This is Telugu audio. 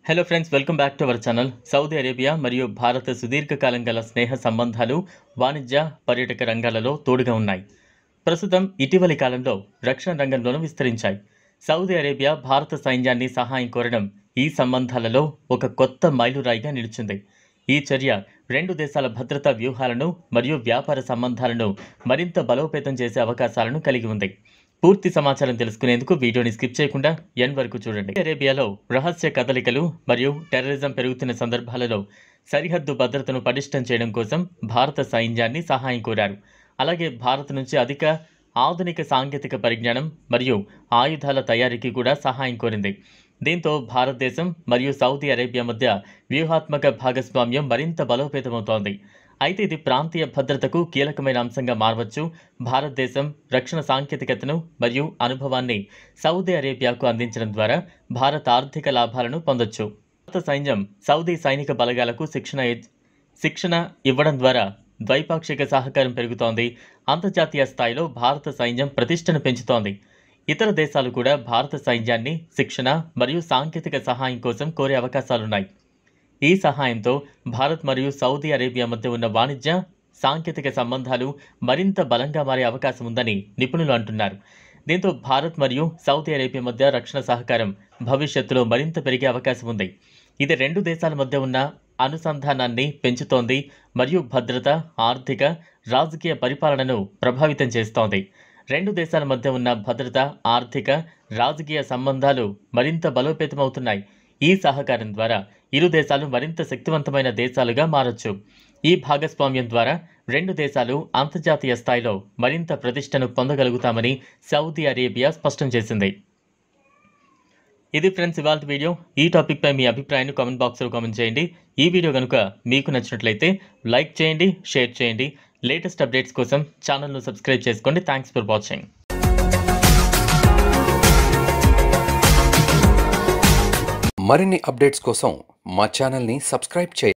Hello friends, welcome back to our channel. Saudi Arabia మరియు భారత సుదీర్ఘకాలం గల స్నేహ సంబంధాలు వాణిజ్య పర్యాటక రంగాలలో తోడుగా ఉన్నాయి. ప్రస్తుతం ఇటీవలి కాలంలో రక్షణ రంగంలోనూ విస్తరించాయి. సౌదీ అరేబియా భారత సైన్యాన్ని సహాయం కోరడం ఈ సంబంధాలలో ఒక కొత్త మైలురాయిగా నిలిచింది. ఈ చర్య రెండు దేశాల భద్రతా వ్యూహాలను మరియు వ్యాపార సంబంధాలను మరింత బలోపేతం చేసే అవకాశాలను కలిగి ఉంది. పూర్తి సమాచారం తెలుసుకునేందుకు వీడియోని స్కిప్ చేయకుండా ఎండ్ వరకు చూడండి. అరేబియాలో రహస్య కదలికలు మరియు టెర్రరిజం పెరుగుతున్న సందర్భాలలో సరిహద్దు భద్రతను పటిష్టం చేయడం కోసం భారత సైన్యాన్ని సహాయం కోరారు. అలాగే భారత్ నుంచి అధిక ఆధునిక సాంకేతిక పరిజ్ఞానం మరియు ఆయుధాల తయారీకి కూడా సహాయం కోరింది. దీంతో భారతదేశం మరియు సౌదీ అరేబియా మధ్య వ్యూహాత్మక భాగస్వామ్యం మరింత బలోపేతమవుతోంది. అయితే ఇది ప్రాంతీయ భద్రతకు కీలకమైన అంశంగా మారవచ్చు. భారతదేశం రక్షణ సాంకేతికతను మరియు అనుభవాన్ని సౌదీ అరేబియాకు అందించడం ద్వారా భారత్ ఆర్థిక లాభాలను పొందొచ్చు. భారత సైన్యం సౌదీ సైనిక బలగాలకు శిక్షణ ఇవ్వడం ద్వారా ద్వైపాక్షిక సహకారం పెరుగుతోంది. అంతర్జాతీయ స్థాయిలో భారత సైన్యం ప్రతిష్టను పెంచుతోంది. ఇతర దేశాలు కూడా భారత సైన్యాన్ని శిక్షణ మరియు సాంకేతిక సహాయం కోసం కోరే అవకాశాలున్నాయి. ఈ సహాయంతో భారత్ మరియు సౌదీ అరేబియా మధ్య ఉన్న వాణిజ్య సాంకేతిక సంబంధాలు మరింత బలంగా మారే అవకాశం ఉందని నిపుణులు అంటున్నారు. దీంతో భారత్ మరియు సౌదీ అరేబియా మధ్య రక్షణ సహకారం భవిష్యత్తులో మరింత పెరిగే అవకాశం ఉంది. ఇది రెండు దేశాల మధ్య ఉన్న అనుసంధానాన్ని పెంచుతోంది మరియు భద్రత, ఆర్థిక, రాజకీయ పరిపాలనను ప్రభావితం చేస్తోంది. రెండు దేశాల మధ్య ఉన్న భద్రత, ఆర్థిక, రాజకీయ సంబంధాలు మరింత బలోపేతమవుతున్నాయి. ఈ సహకారం ద్వారా ఇరు దేశాలు మరింత శక్తివంతమైన దేశాలుగా మారొచ్చు. ఈ భాగస్వామ్యం ద్వారా రెండు దేశాలు అంతర్జాతీయ స్థాయిలో మరింత ప్రతిష్టను పొందగలుగుతామని సౌదీ అరేబియా స్పష్టం చేసింది. ఇది ఫ్రెండ్స్ ఇవాల్టి వీడియో. ఈ టాపిక్పై మీ అభిప్రాయాన్ని కామెంట్ బాక్స్లో కామెంట్ చేయండి. ఈ వీడియో కనుక మీకు నచ్చినట్లయితే లైక్ చేయండి, షేర్ చేయండి. లేటెస్ట్ అప్డేట్స్ కోసం ఛానల్ను సబ్స్క్రైబ్ చేసుకోండి. Thanks for watching. మరిన్ని అప్డేట్స్ కోసం మా ఛానల్ని సబ్స్క్రైబ్ చేయండి.